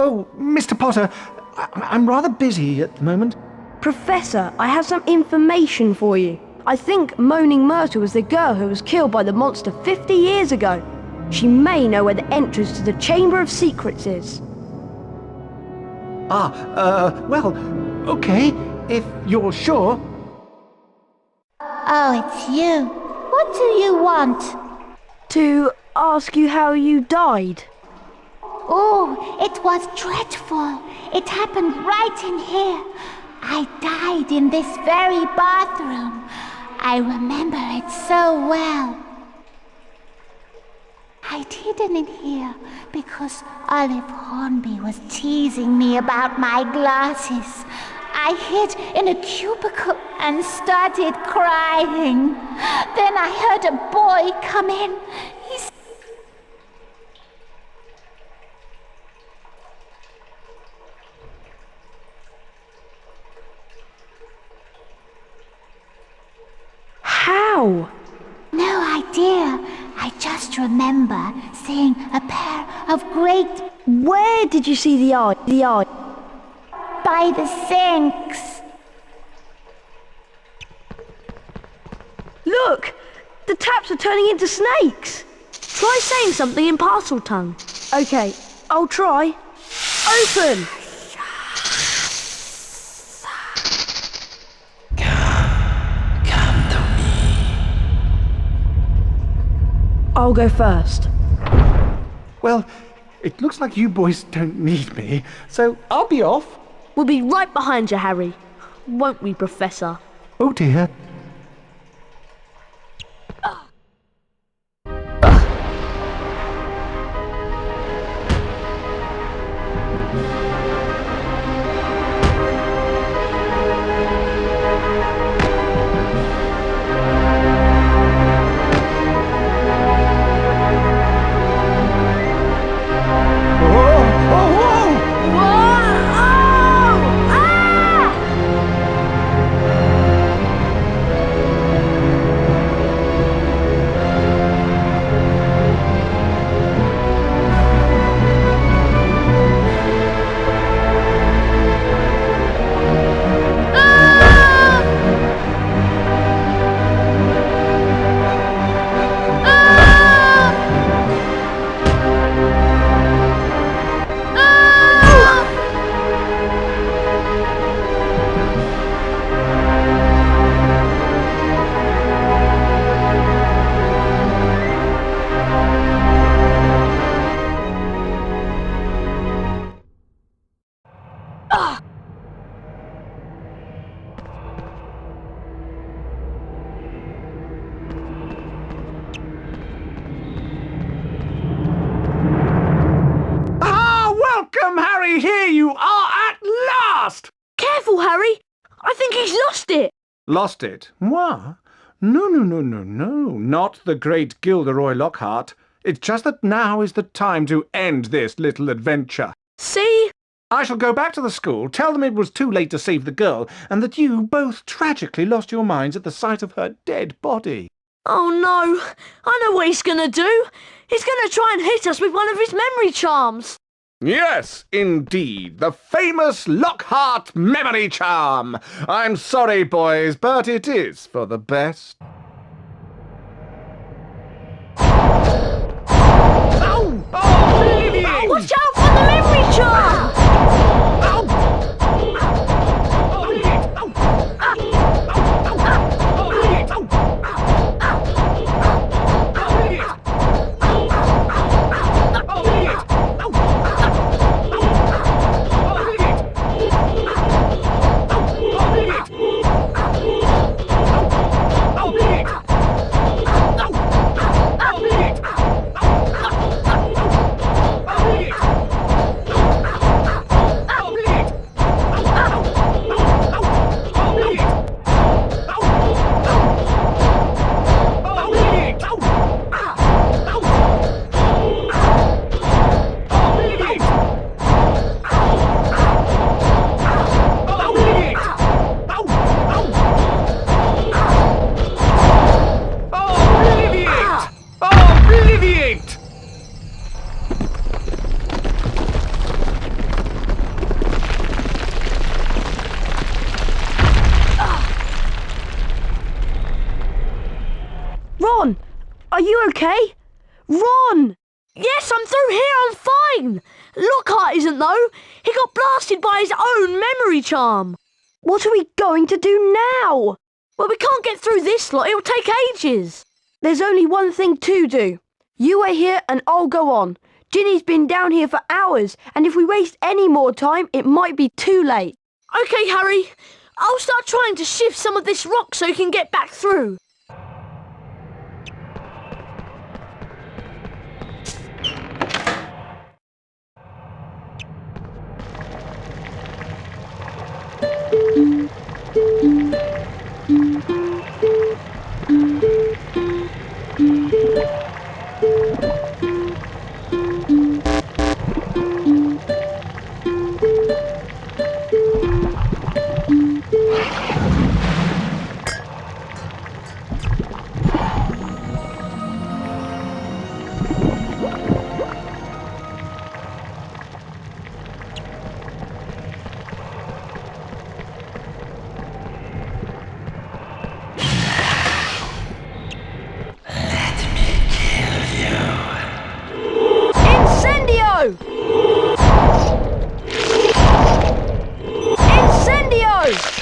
Oh, Mr. Potter, I'm rather busy at the moment. Professor, I have some information for you. I think Moaning Myrtle was the girl who was killed by the monster 50 years ago. She may know where the entrance to the Chamber of Secrets is. Well, okay, if you're sure. Oh, it's you. What do you want? To ask you how you died. Oh, it was dreadful. It happened right in here. I died in this very bathroom. I remember it so well. I'd hidden in here because Olive Hornby was teasing me about my glasses. I hid in a cubicle and started crying. Then I heard a boy come in. How? No idea. I just remember seeing a pair of great... Where did you see the eye? by the sinks. Look! The taps are turning into snakes! Try saying something in parcel tongue. Okay, I'll try. Open! Come to me. I'll go first. Well, it looks like you boys don't need me, so I'll be off. We'll be right behind you, Harry. Won't we, Professor? Oh dear. Welcome, Harry! Here you are at last! Careful, Harry! I think he's lost it! Lost it? Moi? No, not the great Gilderoy Lockhart. It's just that now is the time to end this little adventure. See? I shall go back to the school, tell them it was too late to save the girl, and that you both tragically lost your minds at the sight of her dead body. Oh no! I know what he's gonna do! He's gonna try and hit us with one of his memory charms! Yes, indeed, the famous Lockhart memory charm. I'm sorry, boys, but it is for the best. Ow! Oh, bleeding! Watch out for the memory charm! Are you okay? Ron! Yes, I'm through here, I'm fine. Lockhart isn't though. He got blasted by his own memory charm. What are we going to do now? Well, we can't get through this lot, it'll take ages. There's only one thing to do. You wait here and I'll go on. Ginny's been down here for hours, and if we waste any more time, it might be too late. OK, Harry. I'll start trying to shift some of this rock so you can get back through. Incendio! Incendio!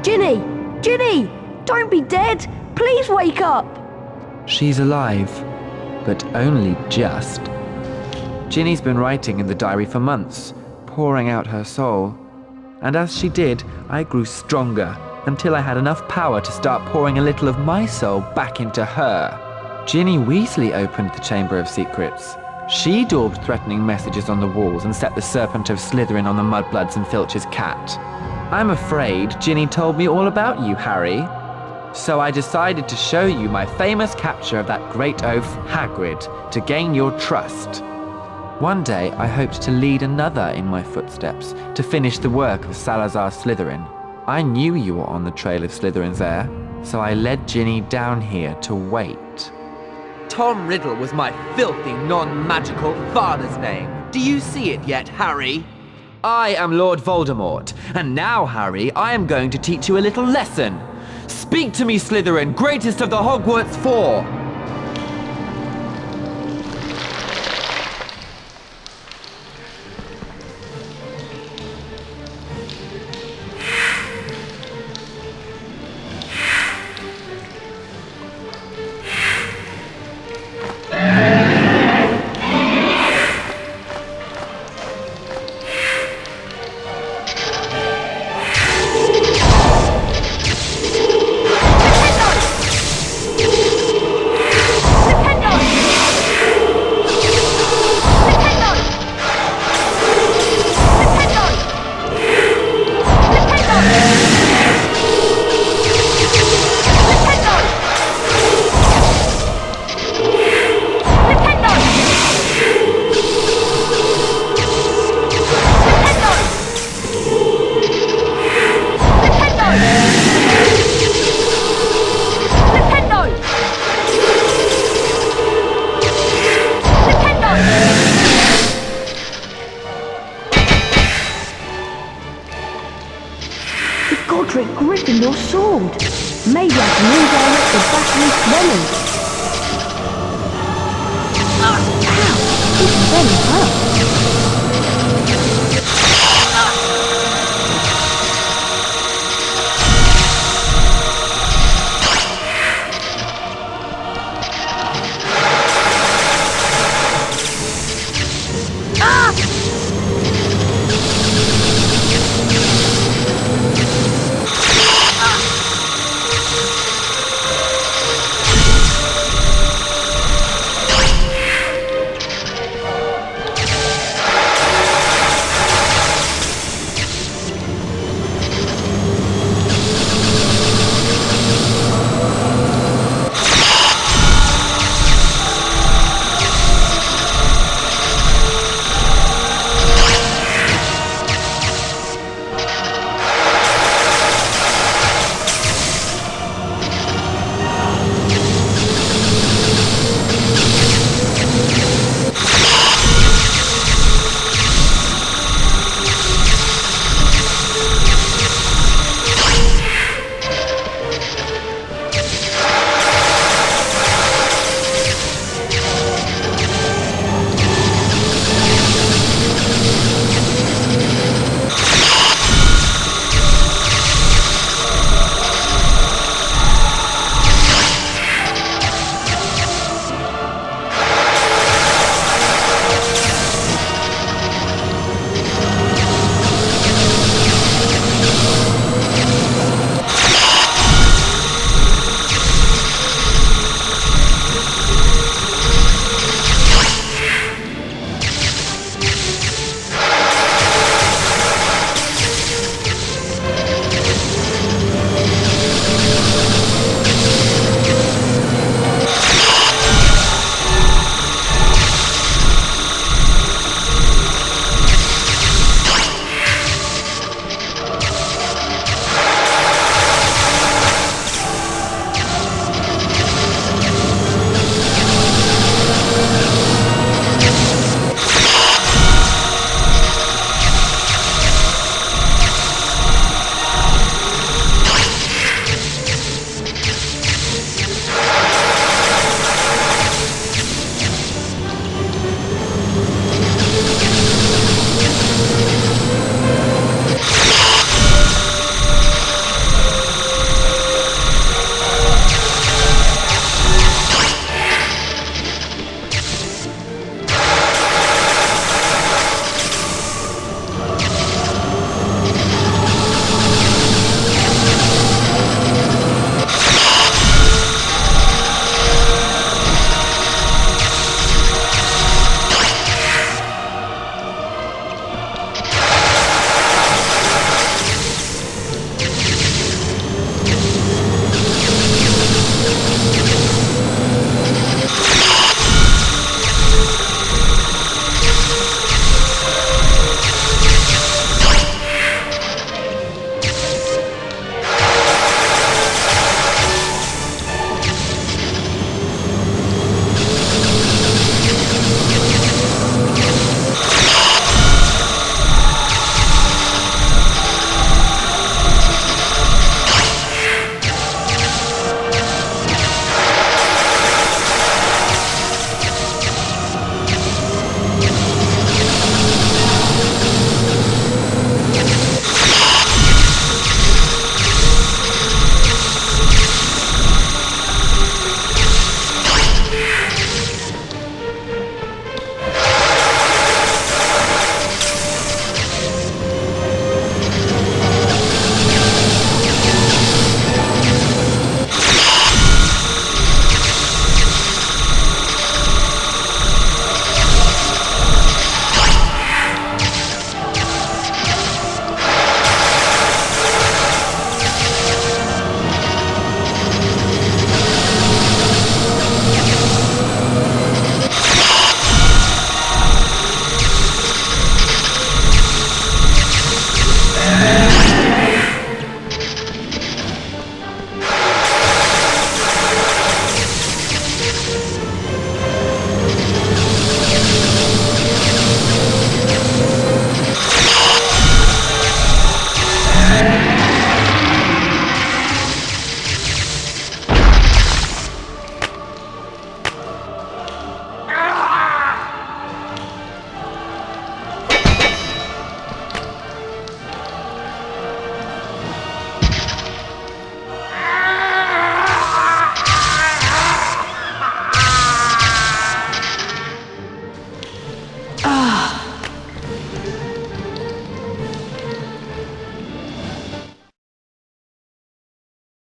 Ginny! Ginny! Don't be dead! Please wake up! She's alive, but only just. Ginny's been writing in the diary for months, pouring out her soul. And as she did, I grew stronger until I had enough power to start pouring a little of my soul back into her. Ginny Weasley opened the Chamber of Secrets. She daubed threatening messages on the walls and set the Serpent of Slytherin on the Mudbloods and Filch's cat. I'm afraid Ginny told me all about you, Harry. So I decided to show you my famous capture of that great oaf, Hagrid, to gain your trust. One day, I hoped to lead another in my footsteps, to finish the work of Salazar Slytherin. I knew you were on the trail of Slytherin's heir, so I led Ginny down here to wait. Tom Riddle was my filthy, non-magical father's name. Do you see it yet, Harry? I am Lord Voldemort, and now, Harry, I am going to teach you a little lesson. Speak to me, Slytherin, greatest of the Hogwarts Four! Godric Griffin, your sword. Maybe I can redirect the battery's venom. Ow! This very hurt.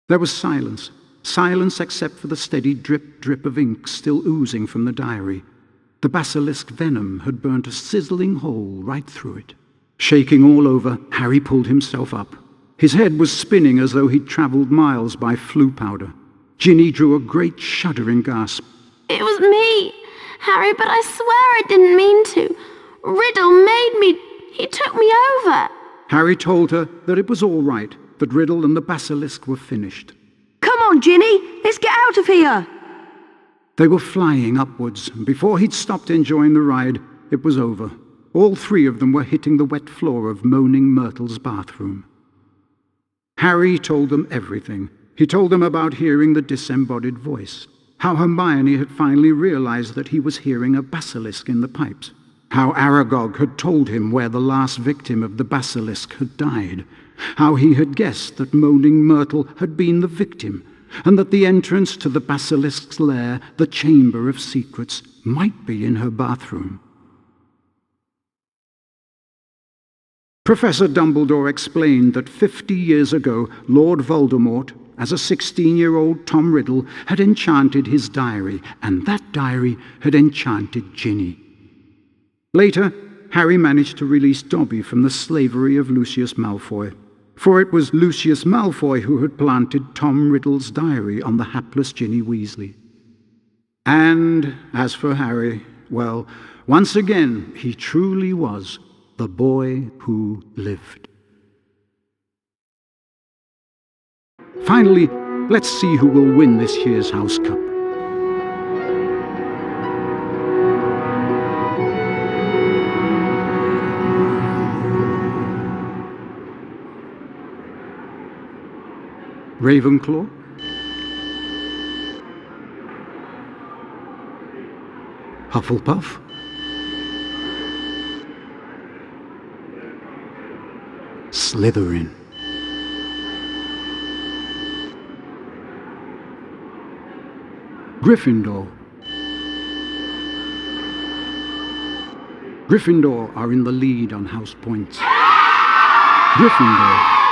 There was silence. Silence except for the steady drip of ink still oozing from the diary. The basilisk venom had burnt a sizzling hole right through it. Shaking all over, Harry pulled himself up. His head was spinning as though he'd travelled miles by flue powder. Ginny drew a great shuddering gasp. It was me, Harry, but I swear I didn't mean to. Riddle made me. He took me over. Harry told her that it was all right, that Riddle and the basilisk were finished. Come on, Ginny, let's get out of here. They were flying upwards, and before he'd stopped enjoying the ride, it was over. All three of them were hitting the wet floor of Moaning Myrtle's bathroom. Harry told them everything. He told them about hearing the disembodied voice, how Hermione had finally realized that he was hearing a basilisk in the pipes, how Aragog had told him where the last victim of the basilisk had died, how he had guessed that Moaning Myrtle had been the victim, and that the entrance to the basilisk's lair, the Chamber of Secrets, might be in her bathroom. Professor Dumbledore explained that 50 years ago, Lord Voldemort, as a 16-year-old Tom Riddle, had enchanted his diary, and that diary had enchanted Ginny. Later, Harry managed to release Dobby from the slavery of Lucius Malfoy, for it was Lucius Malfoy who had planted Tom Riddle's diary on the hapless Ginny Weasley. And as for Harry, well, once again, he truly was the boy who lived. Finally, let's see who will win this year's House Cup. Ravenclaw? Hufflepuff? Slytherin. Gryffindor. Gryffindor are in the lead on house points. Gryffindor.